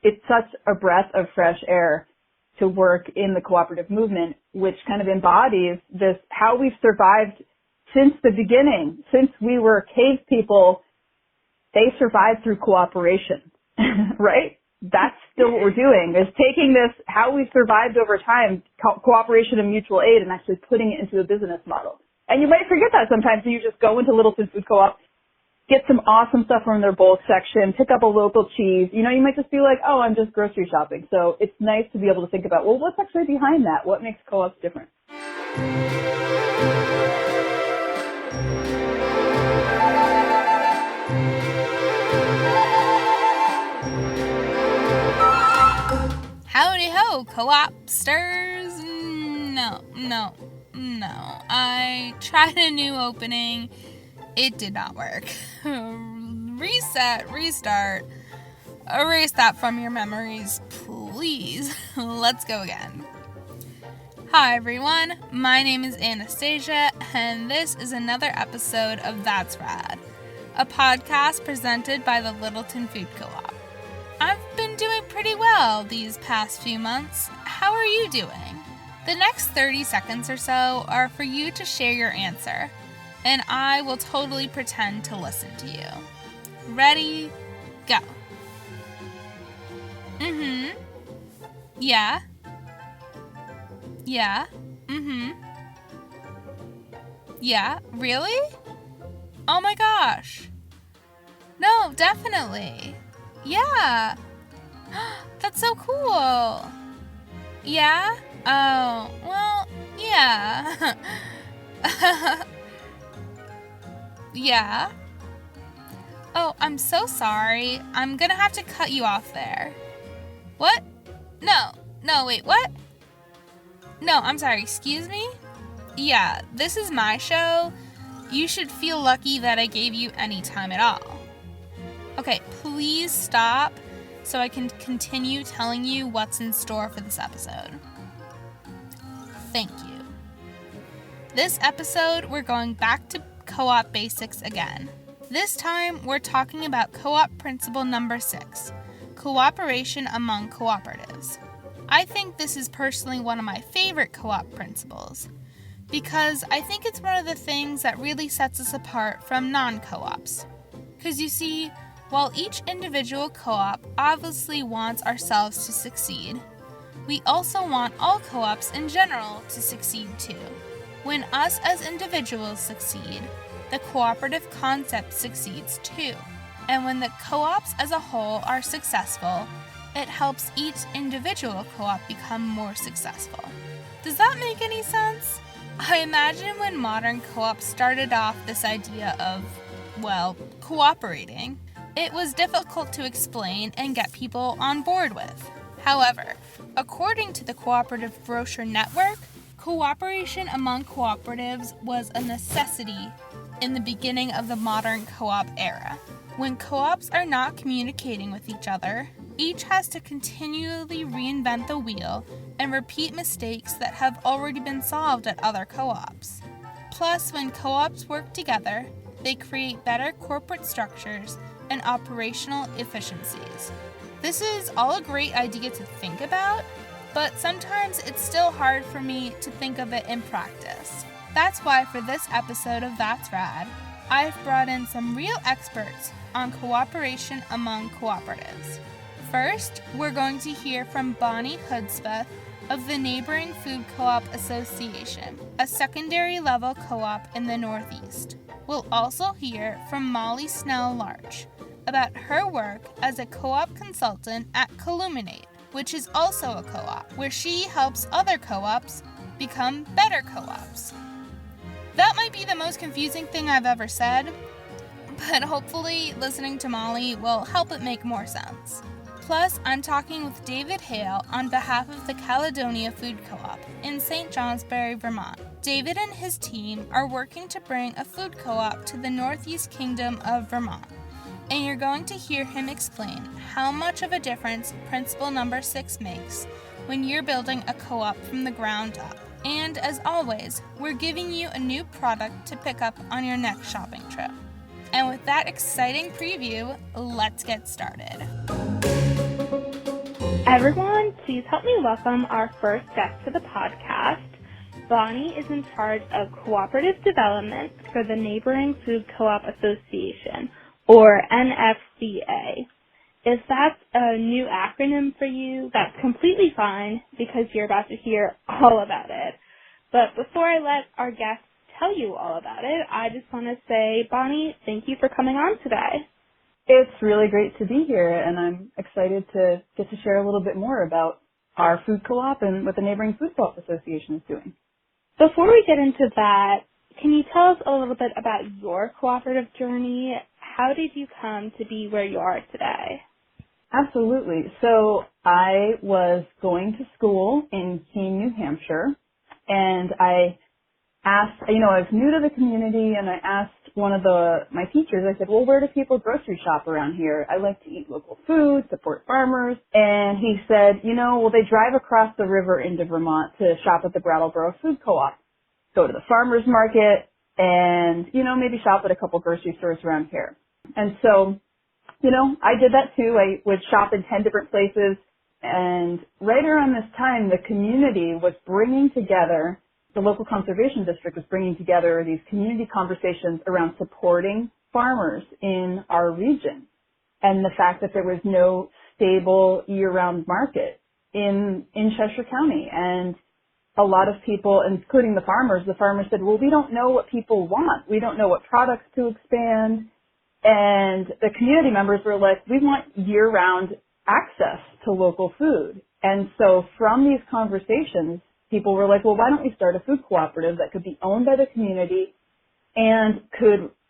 it's such a breath of fresh air to work in the cooperative movement, which kind of embodies this, how we've survived since the beginning. Since we were cave people, they survived through cooperation, right? That's still what we're doing, is taking this, how we've survived over time, cooperation and mutual aid, and actually putting it into a business model. And you might forget that sometimes, so you just go into Littleton Food Co-op, get some awesome stuff from their bulk section, pick up a local cheese. You know, you might just be like, oh, I'm just grocery shopping. So it's nice to be able to think about, well, what's actually behind that? What makes co-ops different? Howdy ho, co-opsters. No. I tried a new opening. It did not work. Reset, restart. Erase that from your memories, please. Let's go again. Hi everyone, my name is Anastasia, and this is another episode of That's Rad, a podcast presented by the Littleton Food Co-op. I've been doing pretty well these past few months. How are you doing? The next 30 seconds or so are for you to share your answer, and I will totally pretend to listen to you. Ready? Go. Yeah. Yeah. Yeah, really? Oh my gosh. No, definitely. Yeah. That's so cool. Yeah? Oh, well, yeah. Yeah? Oh, I'm so sorry. I'm gonna have to cut you off there. What? No, wait, what? No, I'm sorry, excuse me? Yeah, this is my show. You should feel lucky that I gave you any time at all. Okay, please stop so I can continue telling you what's in store for this episode. Thank you. This episode, we're going back to co-op basics again. This time, we're talking about co-op principle number 6, cooperation among cooperatives. I think this is personally one of my favorite co-op principles, because I think it's one of the things that really sets us apart from non-co-ops. Because you see, while each individual co-op obviously wants ourselves to succeed, we also want all co-ops in general to succeed too. When us as individuals succeed, the cooperative concept succeeds too. And when the co-ops as a whole are successful, it helps each individual co-op become more successful. Does that make any sense? I imagine when modern co-ops started off this idea of, well, cooperating, it was difficult to explain and get people on board with. However, according to the Cooperative Brochure Network, cooperation among cooperatives was a necessity in the beginning of the modern co-op era. When co-ops are not communicating with each other, each has to continually reinvent the wheel and repeat mistakes that have already been solved at other co-ops. Plus, when co-ops work together, they create better corporate structures and operational efficiencies. This is all a great idea to think about, but sometimes it's still hard for me to think of it in practice. That's why for this episode of That's Rad, I've brought in some real experts on cooperation among cooperatives. First, we're going to hear from Bonnie Hudspeth of the neighboring Food Co-op Association, a secondary level co-op in the Northeast. We'll also hear from Molly Snell-Larch about her work as a co-op consultant at Columinate, which is also a co-op, where she helps other co-ops become better co-ops. That might be the most confusing thing I've ever said, but hopefully listening to Molly will help it make more sense. Plus, I'm talking with David Hale on behalf of the Caledonia Food Co-op in St. Johnsbury, Vermont. David and his team are working to bring a food co-op to the Northeast Kingdom of Vermont, and you're going to hear him explain how much of a difference principle number 6 makes when you're building a co-op from the ground up. And as always, we're giving you a new product to pick up on your next shopping trip. And with that exciting preview, let's get started. Everyone, please help me welcome our first guest to the podcast. Bonnie is in charge of cooperative development for the Neighboring Food Co-op Association, or NFCA. If that's a new acronym for you, that's completely fine because you're about to hear all about it. But before I let our guests tell you all about it, I just want to say, Bonnie, thank you for coming on today. It's really great to be here, and I'm excited to get to share a little bit more about our food co-op and what the Neighboring Food Co-op Association is doing. Before we get into that, can you tell us a little bit about your cooperative journey? How did you come to be where you are today? Absolutely. So I was going to school in Keene, New Hampshire, and I asked, I was new to the community, and I asked one of my teachers, I said, well, where do people grocery shop around here? I like to eat local food, support farmers. And he said, well, they drive across the river into Vermont to shop at the Brattleboro Food Co-op, go to the farmer's market, and, maybe shop at a couple grocery stores around here. And so, I did that too. I would shop in 10 different places. And right around this time, the community was bringing together, the local conservation district was bringing together these community conversations around supporting farmers in our region, and the fact that there was no stable year-round market in Cheshire County. And a lot of people, including the farmers said, well, we don't know what people want. We don't know what products to expand. And the community members were like, we want year-round access to local food. And so from these conversations, people were like, well, why don't we start a food cooperative that could be owned by the community, and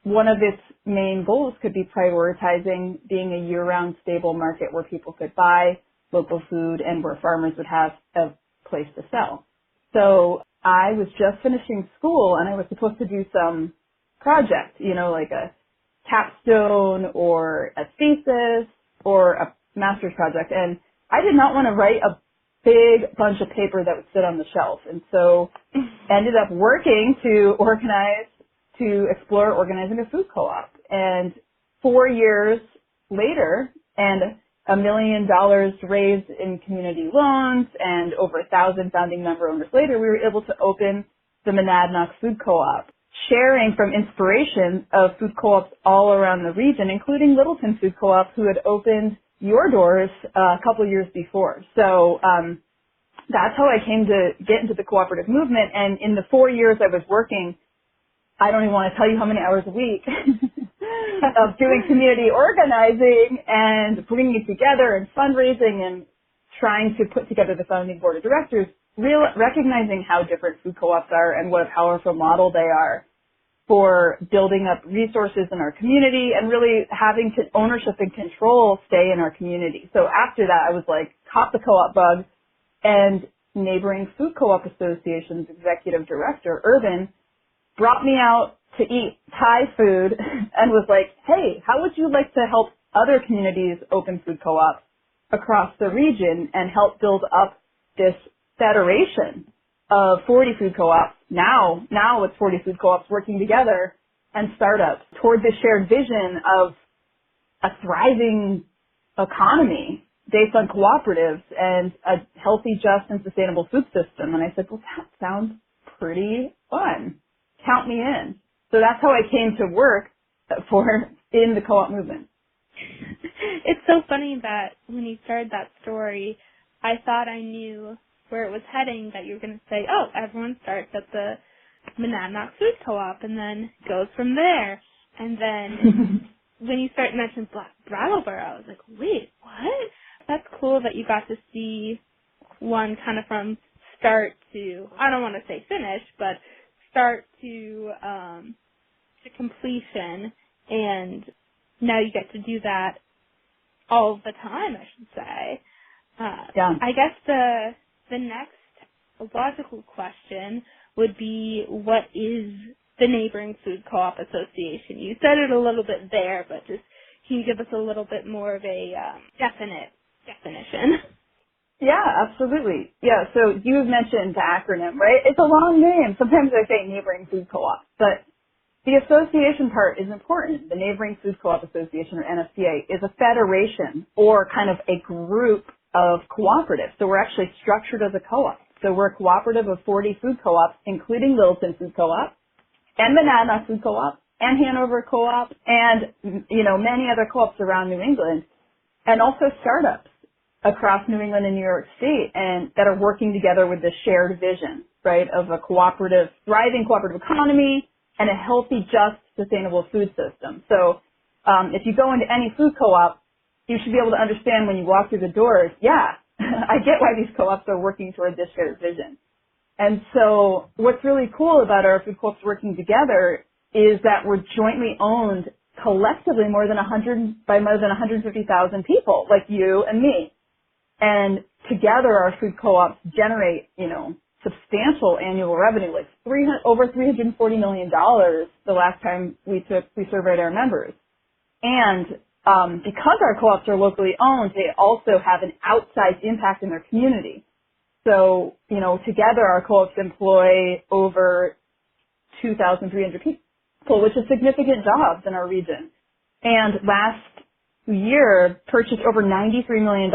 one of its main goals could be prioritizing being a year-round stable market where people could buy local food and where farmers would have a place to sell. So I was just finishing school, and I was supposed to do some project, like a capstone or a thesis or a master's project. And I did not want to write a big bunch of paper that would sit on the shelf. And so ended up working to explore organizing a food co-op. And 4 years later, and $1 million raised in community loans, and over 1,000 founding member owners later, we were able to open the Monadnock Food Co-op, sharing from inspiration of food co-ops all around the region, including Littleton Food Co-op, who had opened your doors a couple years before. So that's how I came to get into the cooperative movement. And in the 4 years I was working, I don't even want to tell you how many hours a week of doing community organizing and bringing it together and fundraising and trying to put together the founding board of directors, recognizing how different food co-ops are and what a powerful model they are for building up resources in our community and really having ownership and control stay in our community. So after that, I was like, caught the co-op bug, and Neighboring Food Co-op Association's executive director, Irvin, brought me out to eat Thai food and was like, hey, how would you like to help other communities open food co-ops across the region and help build up this federation of 40 food co-ops? Now it's 40 food co-ops working together and startups toward this shared vision of a thriving economy based on cooperatives and a healthy, just, and sustainable food system. And I said, well, that sounds pretty fun. Count me in. So that's how I came to work in the co-op movement. It's so funny that when you started that story, I thought I knew where it was heading, that you were going to say, oh, everyone starts at the Monadnock Food Co-op and then goes from there. And then when you started mentioning Brattleboro, I was like, wait, what? That's cool that you got to see one kind of from start to, I don't want to say finish, but start to completion, and now you get to do that all the time, I should say. Yeah. I guess the next logical question would be, what is the Neighboring Food Co-op Association? You said it a little bit there, but just can you give us a little bit more of a definite definition? Yeah, absolutely. Yeah, so you mentioned the acronym, right? It's a long name. Sometimes I say Neighboring Food Co-op, but the association part is important. The Neighboring Food Co-op Association, or NFCA, is a federation or kind of a group of cooperatives. So we're actually structured as a co-op. So we're a cooperative of 40 food co-ops, including Littleton Food Co-op and Banana Food Co-op and Hanover Co-op and, many other co-ops around New England, and also startups across New England and New York State, and that are working together with this shared vision, right, of a thriving cooperative economy and a healthy, just, sustainable food system. So if you go into any food co-op, you should be able to understand when you walk through the doors, I get why these co-ops are working toward this shared vision. And so what's really cool about our food co-ops working together is that we're jointly owned collectively by more than 150,000 people, like you and me. And together our food co-ops generate, substantial annual revenue, like over $340 million the last time we surveyed our members. And because our co-ops are locally owned, they also have an outsized impact in their community. So, together our co-ops employ over 2,300 people, which is significant jobs in our region. And last year purchased over $93 million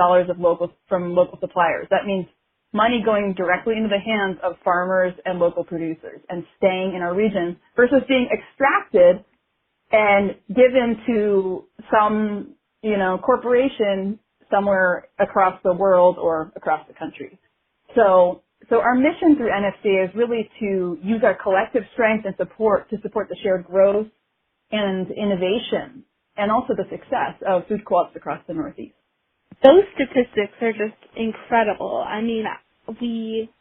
from local suppliers. That means money going directly into the hands of farmers and local producers and staying in our region versus being extracted and given to some, corporation somewhere across the world or across the country. So our mission through NFCA is really to use our collective strength and support to support the shared growth and innovation and also the success of food co-ops across the Northeast. Those statistics are just incredible. I mean, we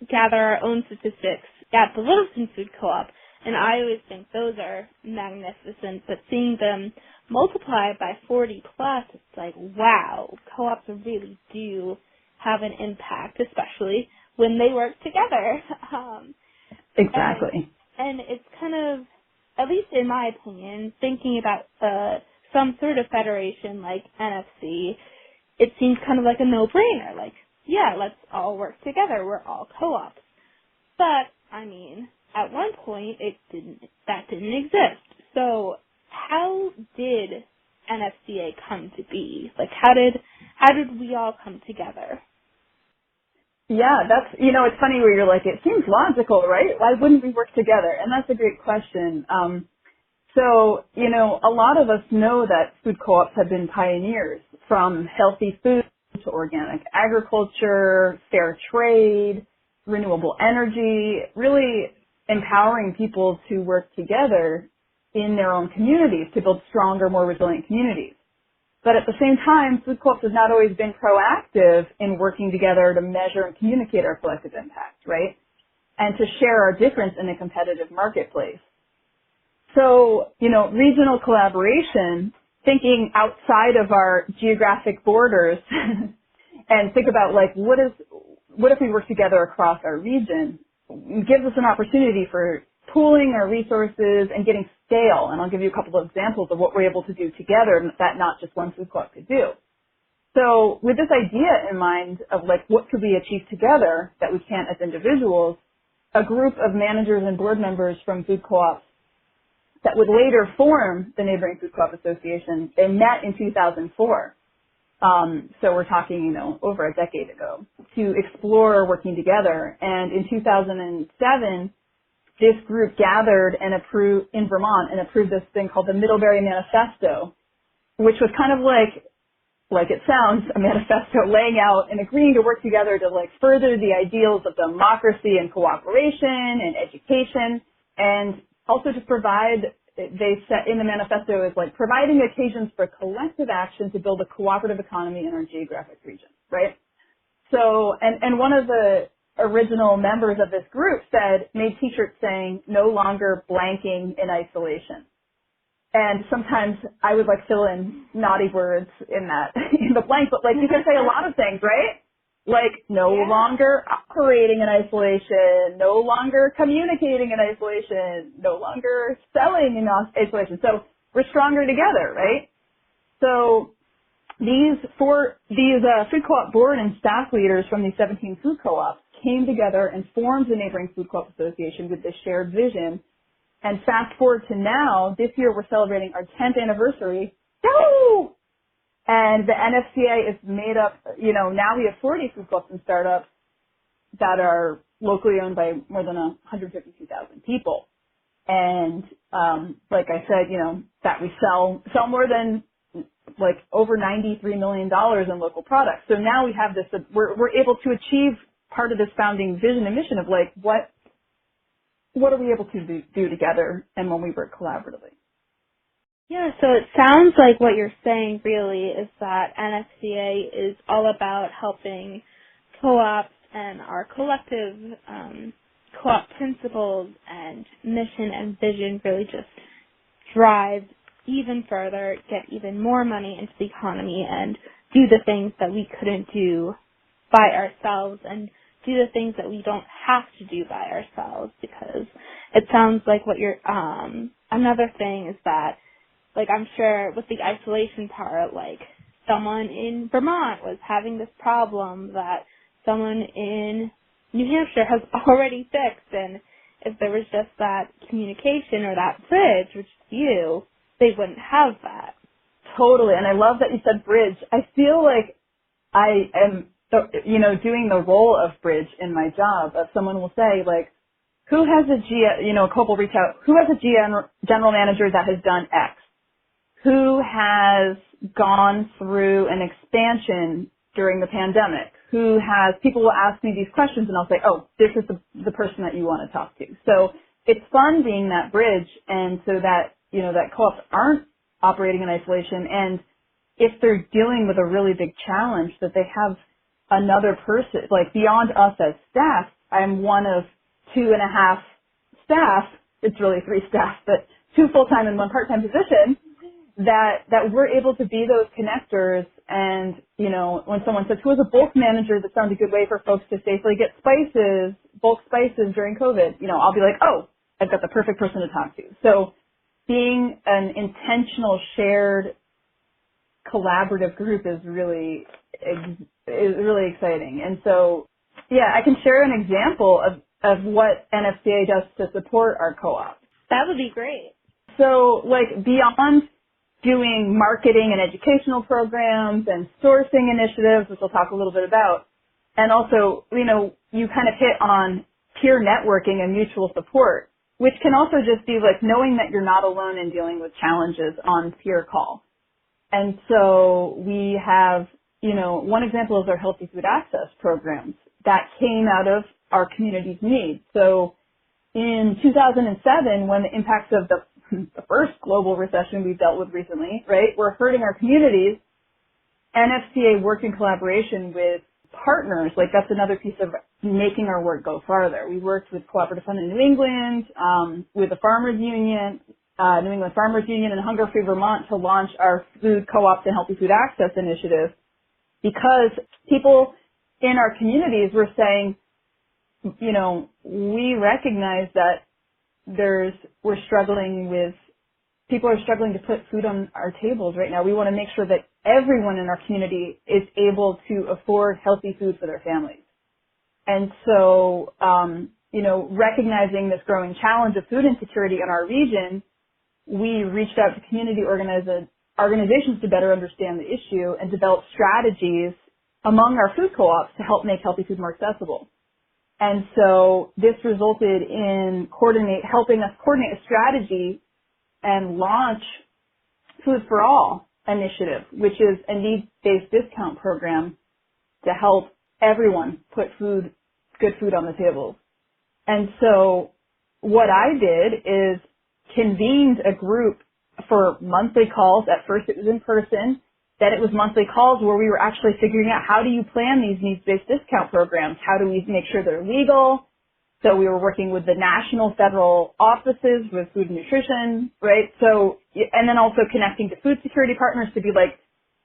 gather our own statistics at the Littleton Food Co-op, and I always think those are magnificent, but seeing them multiplied by 40 plus, it's like, wow, co-ops really do have an impact, especially when they work together. Exactly. And it's kind of, at least in my opinion, thinking about some sort of federation like NFC, it seems kind of like a no-brainer. Like, yeah, let's all work together. We're all co-ops. But, at one point, that didn't exist. So how did NFCA come to be? Like, how did we all come together? Yeah, that's, it's funny where you're like, it seems logical, right? Why wouldn't we work together? And that's a great question. So, a lot of us know that food co-ops have been pioneers, from healthy food to organic agriculture, fair trade, renewable energy, really empowering people to work together in their own communities to build stronger, more resilient communities. But at the same time, food co-ops have not always been proactive in working together to measure and communicate our collective impact, right? And to share our difference in a competitive marketplace. So, regional collaboration, thinking outside of our geographic borders and think about what if we work together across our region, gives us an opportunity for pooling our resources and getting scale. And I'll give you a couple of examples of what we're able to do together that not just one food co-op could do. So with this idea in mind of what could we achieve together that we can't as individuals, a group of managers and board members from food co-ops that would later form the Neighboring Food Co-op Association, they met in 2004. So we're talking, over a decade ago, to explore working together. And in 2007, this group gathered and approved in Vermont and approved this thing called the Middlebury Manifesto, which was kind of like it sounds, a manifesto laying out and agreeing to work together to further the ideals of democracy and cooperation and education, and also to provide, they set in the manifesto as providing occasions for collective action to build a cooperative economy in our geographic region, right? So, and one of the original members of this group made t-shirts saying, no longer blanking in isolation. And sometimes I would fill in naughty words in the blank, but you can say a lot of things, right? No longer operating in isolation, no longer communicating in isolation, no longer selling in isolation. So we're stronger together, right? So these food co-op board and staff leaders from these 17 food co-ops came together and formed the Neighboring Food Co-op Association with this shared vision. And fast forward to now, this year we're celebrating our 10th anniversary. Woo! And the NFCA is made up, now we have 40 food co-ops and startups that are locally owned by more than 152,000 people. And, like I said, that we sell more than like over $93 million in local products. So now we have this, we're able to achieve part of this founding vision and mission of like, what are we able to do together and when we work collaboratively? Yeah, so it sounds like what you're saying really is that NFCA is all about helping co-ops and our collective co-op principles and mission and vision really just drive even further, get even more money into the economy and do the things that we couldn't do by ourselves and do the things that we don't have to do by ourselves, because it sounds like what you're, another thing is that, like, I'm sure with the isolation part, like, someone in Vermont was having this problem that someone in New Hampshire has already fixed, and if there was just that communication or that bridge, which is you, they wouldn't have that. Totally, and I love that you said bridge. I feel like I am, doing the role of bridge in my job. If someone will say, like, who has a a co-op will reach out, who has a general manager that has done X? Who has gone through an expansion during the pandemic? People will ask me these questions and I'll say, oh, this is the person that you want to talk to. So it's fun being that bridge, and so that, that co-ops aren't operating in isolation, and if they're dealing with a really big challenge, that they have another person, like beyond us as staff. I'm one of 2.5 staff. It's really 3 staff, but 2 full-time and 1 part-time position. That we're able to be those connectors. And, when someone says, who is a bulk manager, that sounds a good way for folks to safely get bulk spices during COVID, I'll be like, oh, I've got the perfect person to talk to. So being an intentional, shared, collaborative group is really exciting. And so, yeah, I can share an example of what NFCA does to support our co-op. That would be great. So, like, beyond doing marketing and educational programs and sourcing initiatives, which we'll talk a little bit about, and also, you kind of hit on peer networking and mutual support, which can also just be like knowing that you're not alone in dealing with challenges on peer call. And so we have, one example is our Healthy Food Access programs that came out of our community's needs. So in 2007, when the impacts of the first global recession we've dealt with recently, right, were hurting our communities, NFCA worked in collaboration with partners. Like, that's another piece of making our work go farther. We worked with Cooperative Fund in New England, with the Farmers Union, New England Farmers Union, and Hunger Free Vermont to launch our food co-ops and healthy food access initiative, because people in our communities were saying, we recognize that people are struggling to put food on our tables right now. We want to make sure that everyone in our community is able to afford healthy food for their families. And so, recognizing this growing challenge of food insecurity in our region, we reached out to community organizations to better understand the issue and develop strategies among our food co-ops to help make healthy food more accessible. And so this resulted in helping us coordinate a strategy and launch Food for All initiative, which is a needs-based discount program to help everyone put good food on the table. And so what I did is convened a group for monthly calls. At first it was in person, then it was monthly calls where we were actually figuring out, how do you plan these needs-based discount programs? How do we make sure they're legal? So we were working with the national federal offices with food and nutrition, right? So, and then also connecting to food security partners to be like,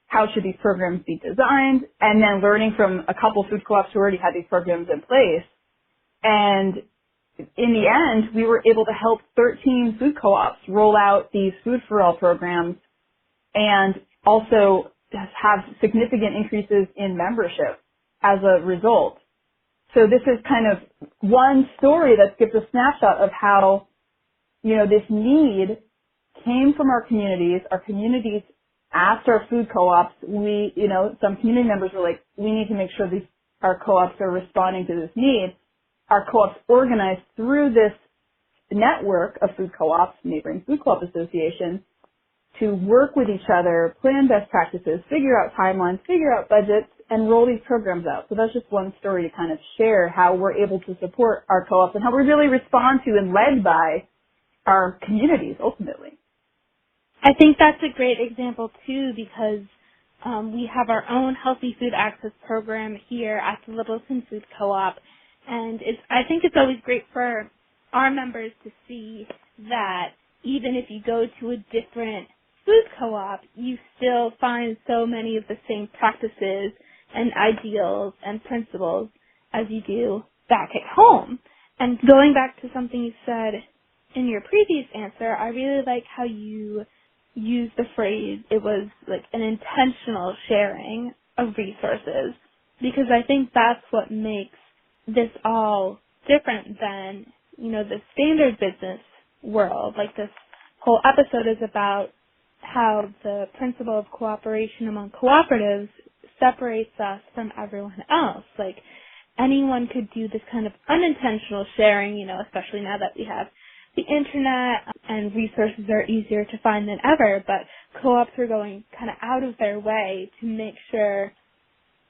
how should these programs be designed? And then learning from a couple food co-ops who already had these programs in place. And in the end, we were able to help 13 food co-ops roll out these Food for All programs and also have significant increases in membership as a result. So this is kind of one story that gives a snapshot of how, this need came from our communities asked our food co-ops, some community members were like, we need to make sure our co-ops are responding to this need. Our co-ops organized through this network of food co-ops, Neighboring Food Co-op Association, to work with each other, plan best practices, figure out timelines, figure out budgets, and roll these programs out. So that's just one story to kind of share how we're able to support our co-ops and how we really respond to and led by our communities ultimately. I think that's a great example too, because we have our own healthy food access program here at the Littleton Food Co-op, and I think it's always great for our members to see that even if you go to a different food co-op, you still find so many of the same practices and ideals and principles as you do back at home. And going back to something you said in your previous answer, I really like how you used the phrase, it was like an intentional sharing of resources, because I think that's what makes this all different than, the standard business world. Like, this whole episode is about how the principle of cooperation among cooperatives separates us from everyone else. Like, anyone could do this kind of unintentional sharing, especially now that we have the internet and resources are easier to find than ever, but co-ops are going kind of out of their way to make sure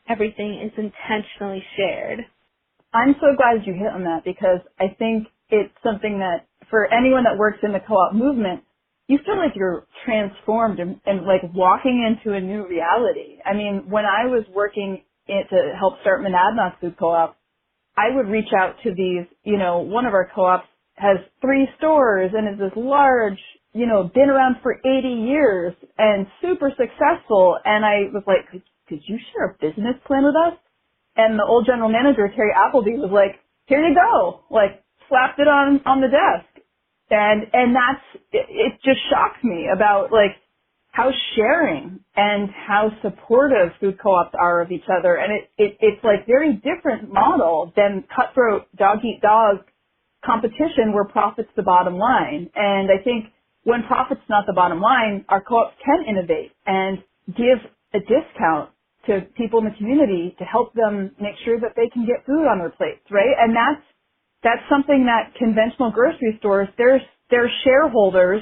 everything is intentionally shared. I'm so glad you hit on that, because I think it's something that for anyone that works in the co-op movement, you feel like you're transformed and like walking into a new reality. I mean, when I was working to help start Monadnock Food Co-op, I would reach out to these, one of our co-ops has 3 stores and is this large, been around for 80 years and super successful. And I was like, could you share a business plan with us? And the old general manager, Terry Appleby, was like, here you go, like slapped it on the desk. And it just shocked me about like how sharing and how supportive food co-ops are of each other. And it's like very different model than cutthroat dog eat dog competition where profit's the bottom line. And I think when profit's not the bottom line, our co-ops can innovate and give a discount to people in the community to help them make sure that they can get food on their plates, right? And that's something that conventional grocery stores, their shareholders,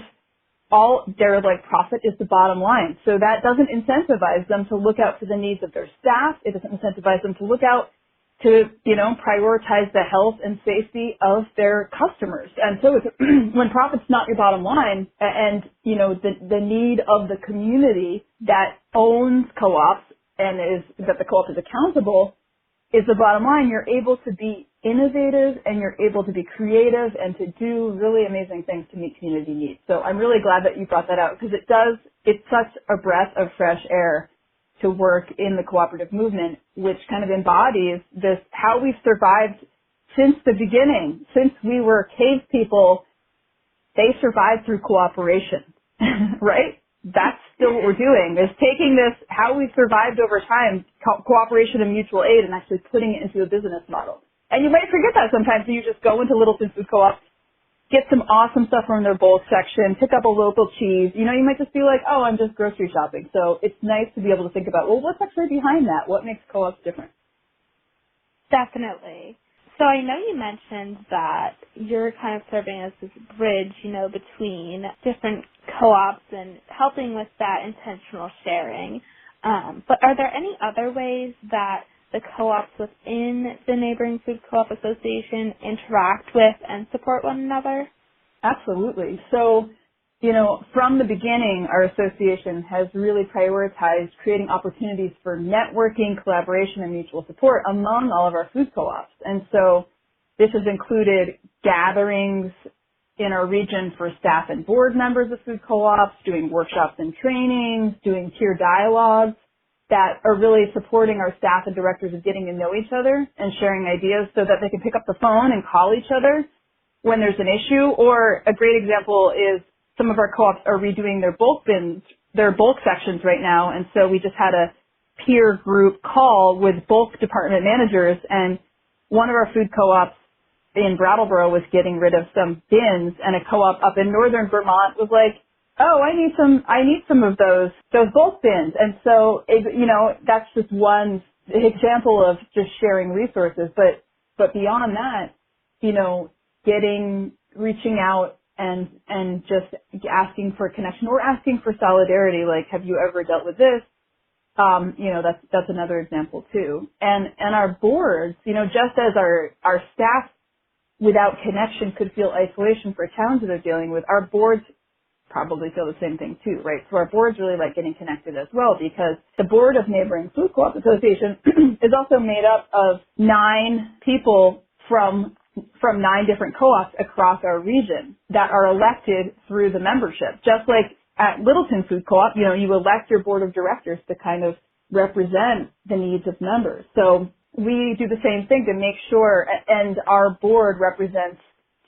they're like, profit is the bottom line. So that doesn't incentivize them to look out for the needs of their staff. It doesn't incentivize them to look out to, prioritize the health and safety of their customers. And so when profit's not your bottom line and, the need of the community that owns co-ops and that the co-op is accountable is the bottom line, you're able to be innovative and you're able to be creative and to do really amazing things to meet community needs. So I'm really glad that you brought that out, because it's such a breath of fresh air to work in the cooperative movement, which kind of embodies this, how we've survived since the beginning. Since we were cave people, they survived through cooperation, right? That's still what we're doing, is taking this, how we've survived over time, cooperation and mutual aid, and actually putting it into a business model. And you might forget that sometimes, so you just go into Littleton Food Co-op, get some awesome stuff from their bulk section, pick up a local cheese. You might just be like, oh, I'm just grocery shopping. So it's nice to be able to think about, well, what's actually behind that? What makes co-ops different? Definitely. So I know you mentioned that you're kind of serving as this bridge, between different co-ops and helping with that intentional sharing. But are there any other ways that the co-ops within the Neighboring Food Co-op Association interact with and support one another? Absolutely. So, from the beginning, our association has really prioritized creating opportunities for networking, collaboration, and mutual support among all of our food co-ops. And so this has included gatherings in our region for staff and board members of food co-ops, doing workshops and trainings, doing peer dialogues that are really supporting our staff and directors of getting to know each other and sharing ideas so that they can pick up the phone and call each other when there's an issue. Or a great example is some of our co-ops are redoing their bulk bins, their bulk sections right now. And so we just had a peer group call with bulk department managers, and one of our food co-ops in Brattleboro was getting rid of some bins, and a co-op up in northern Vermont was like, oh, I need some of those bulk bins. And so, that's just one example of just sharing resources. But beyond that, reaching out and just asking for connection or asking for solidarity. Like, have you ever dealt with this? That's another example too. And our boards, just as our staff without connection could feel isolation for towns that they're dealing with, our boards probably feel the same thing too, right? So our boards really like getting connected as well, because the board of Neighboring Food Co-op Association is also made up of 9 people from 9 different co-ops across our region that are elected through the membership. Just like at Littleton Food Co-op, you elect your board of directors to kind of represent the needs of members. So we do the same thing to make sure, and our board represents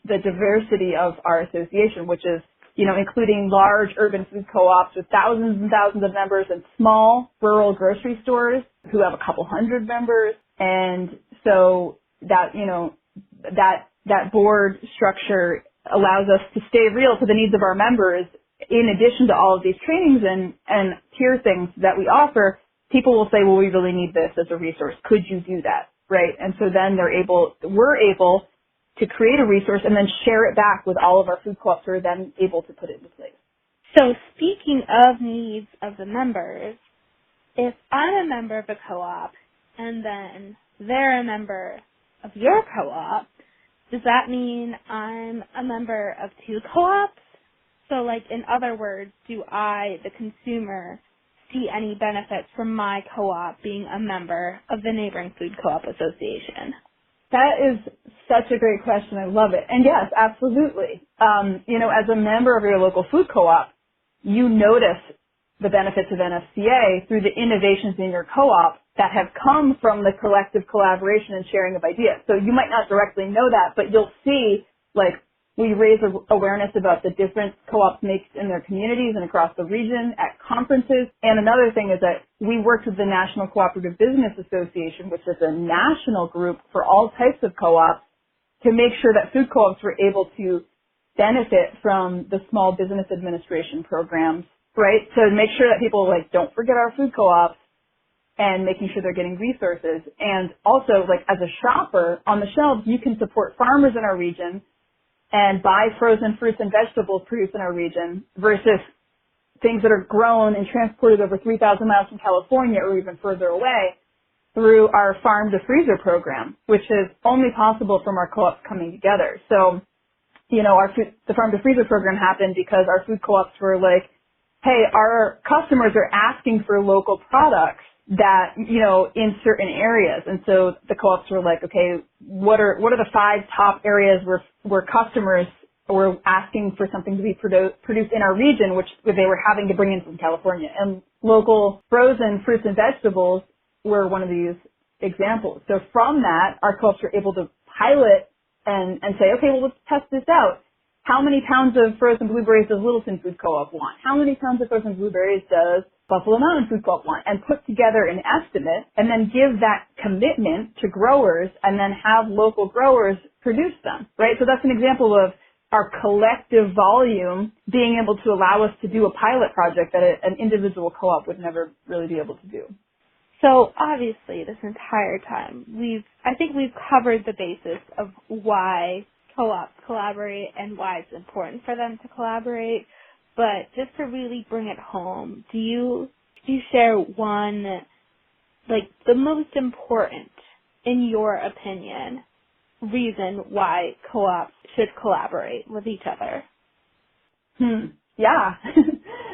the diversity of our association, which is, including large urban food co-ops with thousands and thousands of members and small rural grocery stores who have a couple hundred members. And so that, that board structure allows us to stay real to the needs of our members. In addition to all of these trainings and tier things that we offer, people will say, well, we really need this as a resource. Could you do that? Right? And so then we're able to create a resource and then share it back with all of our food co-ops who are then able to put it into place. So speaking of needs of the members, if I'm a member of a co-op and then they're a member of your co-op, does that mean I'm a member of 2 co-ops? So, like, in other words, do I, the consumer, see any benefits from my co-op being a member of the Neighboring Food Co-op Association? That is such a great question. I love it. And yes, absolutely. As a member of your local food co-op, you notice the benefits of NFCA through the innovations in your co-op that have come from the collective collaboration and sharing of ideas. So you might not directly know that, but you'll see, like, we raise awareness about the difference co-ops make in their communities and across the region at conferences. And another thing is that we worked with the National Cooperative Business Association, which is a national group for all types of co-ops, to make sure that food co-ops were able to benefit from the Small Business Administration programs, right? So make sure that people, don't forget our food co-ops and making sure they're getting resources. And also, as a shopper, on the shelves, you can support farmers in our region and buy frozen fruits and vegetables produced in our region versus things that are grown and transported over 3,000 miles from California or even further away through our farm to freezer program, which is only possible from our co-ops coming together. So, the farm to freezer program happened because our food co-ops were like, hey, our customers are asking for local products that, in certain areas. And so the co-ops were like, okay, what are the 5 top areas where customers were asking for something to be produced in our region, which they were having to bring in from California? And local frozen fruits and vegetables were one of these examples. So from that, our co-ops were able to pilot and say, okay, well, let's test this out. How many pounds of frozen blueberries does Littleton Food Co-op want? How many pounds of frozen blueberries does Buffalo Mountain Food Co-op want? And put together an estimate and then give that commitment to growers and then have local growers produce them, right? So that's an example of our collective volume being able to allow us to do a pilot project that an individual co-op would never really be able to do. So obviously this entire time I think we've covered the basis of why co-ops collaborate and why it's important for them to collaborate. But just to really bring it home, do you share one, the most important, in your opinion, reason why co-ops should collaborate with each other? Yeah.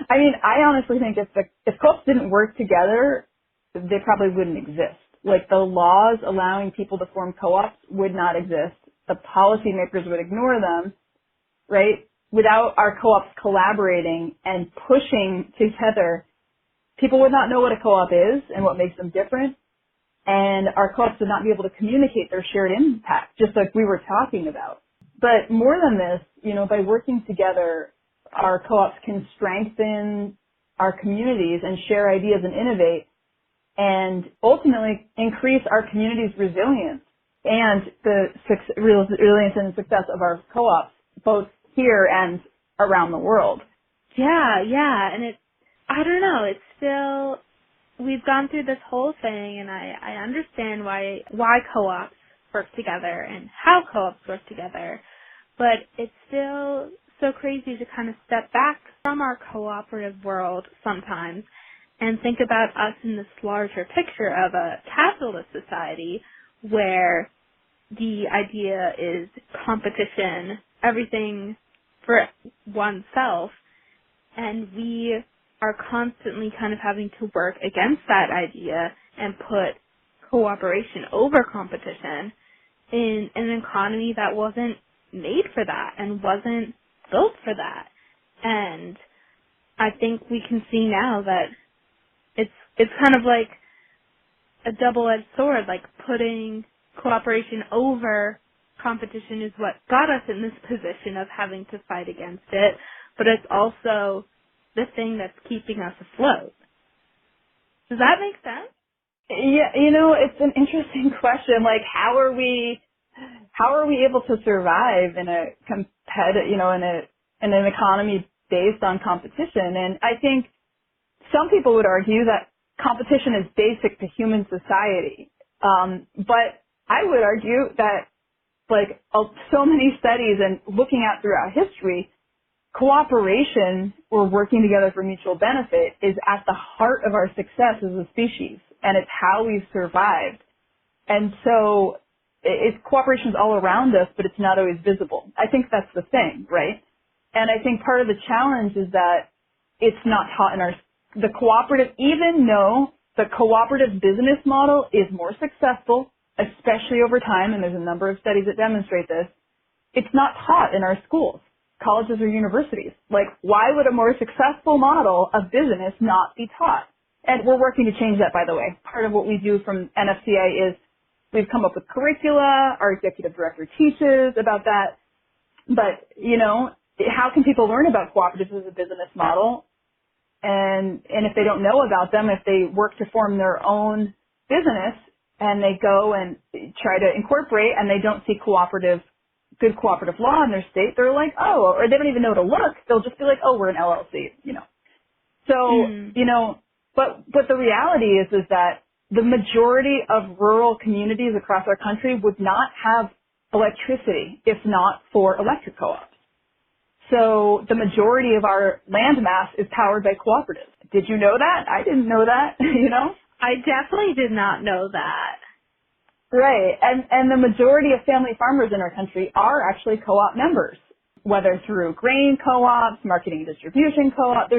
I mean, I honestly think if co-ops didn't work together, they probably wouldn't exist. The laws allowing people to form co-ops would not exist. The policymakers would ignore them, right? Without our co-ops collaborating and pushing together, people would not know what a co-op is and what makes them different. And our co-ops would not be able to communicate their shared impact, just like we were talking about. But more than this, by working together, our co-ops can strengthen our communities and share ideas and innovate and ultimately increase our community's resilience and the resilience and success of our co-ops, both here and around the world. Yeah, and I don't know, it's still, we've gone through this whole thing, and I understand why co-ops work together and how co-ops work together, but it's still so crazy to kind of step back from our cooperative world sometimes and think about us in this larger picture of a capitalist society where the idea is competition, everything for oneself, and we are constantly kind of having to work against that idea and put cooperation over competition in an economy that wasn't made for that and wasn't built for that. And I think we can see now that it's kind of like a double-edged sword, like putting cooperation over competition is what got us in this position of having to fight against it, but it's also the thing that's keeping us afloat. Does that make sense? Yeah, it's an interesting question. Like, how are we able to survive in a in an economy based on competition? And I think some people would argue that competition is basic to human society. But I would argue that, like, so many studies and looking at throughout history, cooperation or working together for mutual benefit is at the heart of our success as a species, and it's how we've survived. And so cooperation is all around us, but it's not always visible. I think that's the thing, right? And I think part of the challenge is that it's not taught in the cooperative, even though the cooperative business model is more successful, especially over time, and there's a number of studies that demonstrate this, it's not taught in our schools, colleges, or universities. Like, why would a more successful model of business not be taught? And we're working to change that, by the way. Part of what we do from NFCA is we've come up with curricula. Our executive director teaches about that. But, how can people learn about cooperatives as a business model? And if they don't know about them, if they work to form their own business and they go and try to incorporate and they don't see good cooperative law in their state, they're like, oh, or they don't even know to look. They'll just be like, oh, we're an LLC, So, but the reality is that the majority of rural communities across our country would not have electricity if not for electric co-ops. So the majority of our land mass is powered by cooperatives. Did you know that? I didn't know that, I definitely did not know that. Right. And the majority of family farmers in our country are actually co-op members, whether through grain co-ops, marketing and distribution co-op.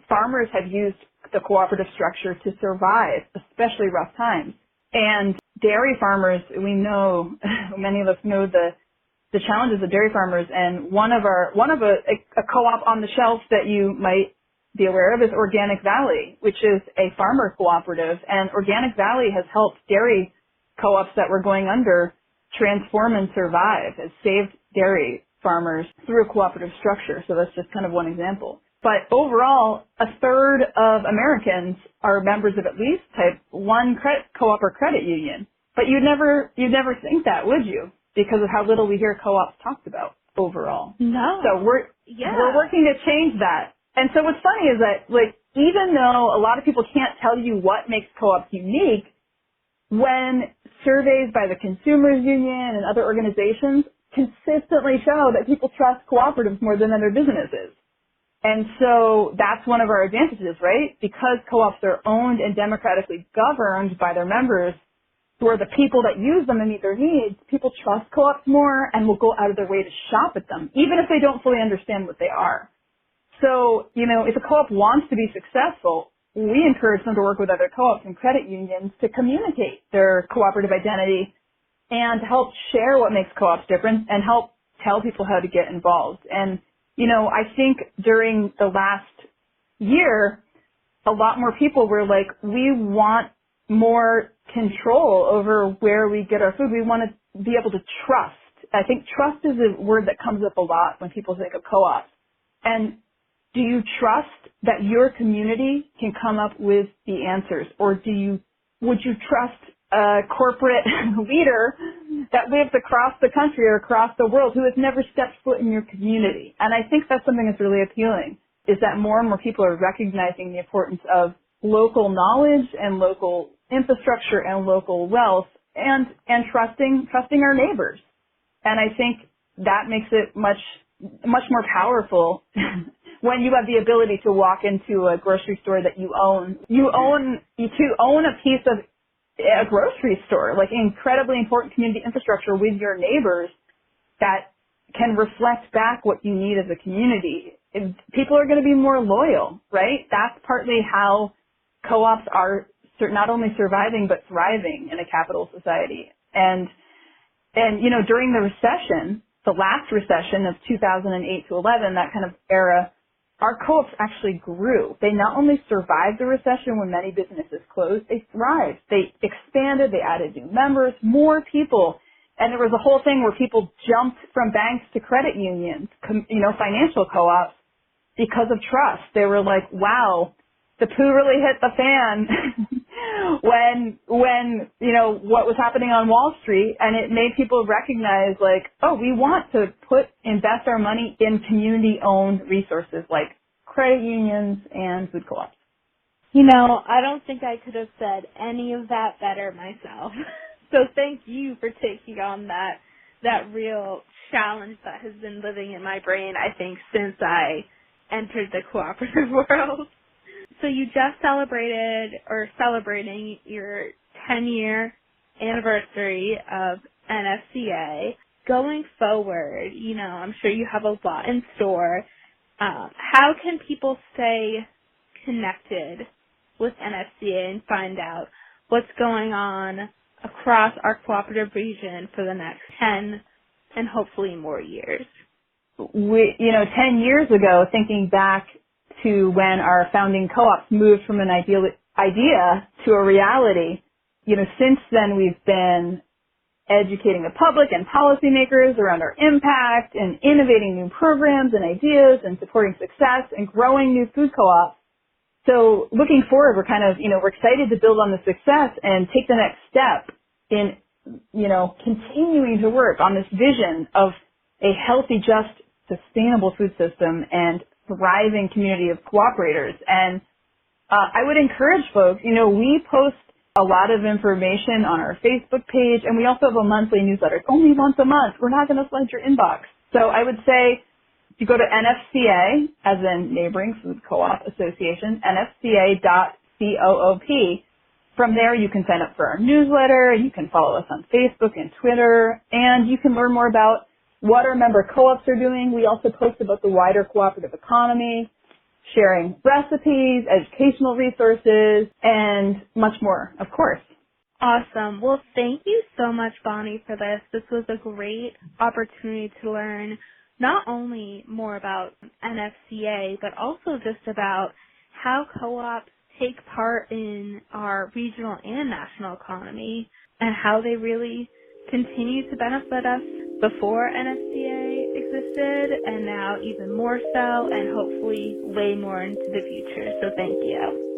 Farmers have used the cooperative structure to survive, especially rough times. And dairy farmers, we know, many of us know the challenges of dairy farmers, and one of a co-op on the shelf that you might be aware of is Organic Valley, which is a farmer cooperative, and Organic Valley has helped dairy co-ops that were going under transform and survive. Has saved dairy farmers through a cooperative structure. So that's just kind of one example. But overall, a third of Americans are members of at least type 1 co-op or credit union. But you'd never think that, would you? Because of how little we hear co-ops talked about overall. No. So we're working to change that. And so what's funny is that, like, even though a lot of people can't tell you what makes co-ops unique, when surveys by the Consumers Union and other organizations consistently show that people trust cooperatives more than other businesses. And so that's one of our advantages, right? Because co-ops are owned and democratically governed by their members, who are the people that use them and meet their needs, people trust co-ops more and will go out of their way to shop at them, even if they don't fully understand what they are. So, if a co-op wants to be successful, we encourage them to work with other co-ops and credit unions to communicate their cooperative identity and help share what makes co-ops different and help tell people how to get involved. And, I think during the last year, a lot more people were like, we want more control over where we get our food. We want to be able to trust. I think trust is a word that comes up a lot when people think of co-ops. And do you trust that your community can come up with the answers? Or would you trust a corporate leader that lives across the country or across the world who has never stepped foot in your community? And I think that's something that's really appealing. is that more and more people are recognizing the importance of local knowledge and local infrastructure and local wealth and trusting our neighbors. And I think that makes it much more powerful when you have the ability to walk into a grocery store that you own. To own a piece of a grocery store, like incredibly important community infrastructure with your neighbors that can reflect back what you need as a community. People are going to be more loyal, right? That's partly how co-ops are not only surviving but thriving in a capital society. And during the recession, the last recession of 2008 to 11, that kind of era, our co-ops actually grew. They not only survived the recession when many businesses closed, they thrived. They expanded, they added new members, more people. And there was a whole thing where people jumped from banks to credit unions, financial co-ops, because of trust. They were like, wow, the poo really hit the fan when what was happening on Wall Street, and it made people recognize, like, oh, we want to invest our money in community-owned resources like credit unions and food co-ops. I don't think I could have said any of that better myself. So thank you for taking on that real challenge that has been living in my brain, I think, since I entered the cooperative world. So you just celebrating your 10-year anniversary of NFCA. Going forward, I'm sure you have a lot in store. How can people stay connected with NFCA and find out what's going on across our cooperative region for the next 10 and hopefully more years? 10 years ago, thinking back to when our founding co-ops moved from an idea to a reality, since then we've been educating the public and policymakers around our impact and innovating new programs and ideas and supporting success and growing new food co-ops. So looking forward, we're we're excited to build on the success and take the next step in, continuing to work on this vision of a healthy, just, sustainable food system and thriving community of cooperators. And I would encourage folks, we post a lot of information on our Facebook page, and we also have a monthly newsletter. It's only once a month. We're not going to flood your inbox. So I would say if you go to NFCA, as in Neighboring Food Co-op Association, nfca.coop, from there you can sign up for our newsletter, you can follow us on Facebook and Twitter, and you can learn more about what our member co-ops are doing. We also post about the wider cooperative economy, sharing recipes, educational resources, and much more, of course. Awesome. Well, thank you so much, Bonnie, for this. This was a great opportunity to learn not only more about NFCA, but also just about how co-ops take part in our regional and national economy and how they really continue to benefit us before NFCA existed and now even more so and hopefully way more into the future. So thank you.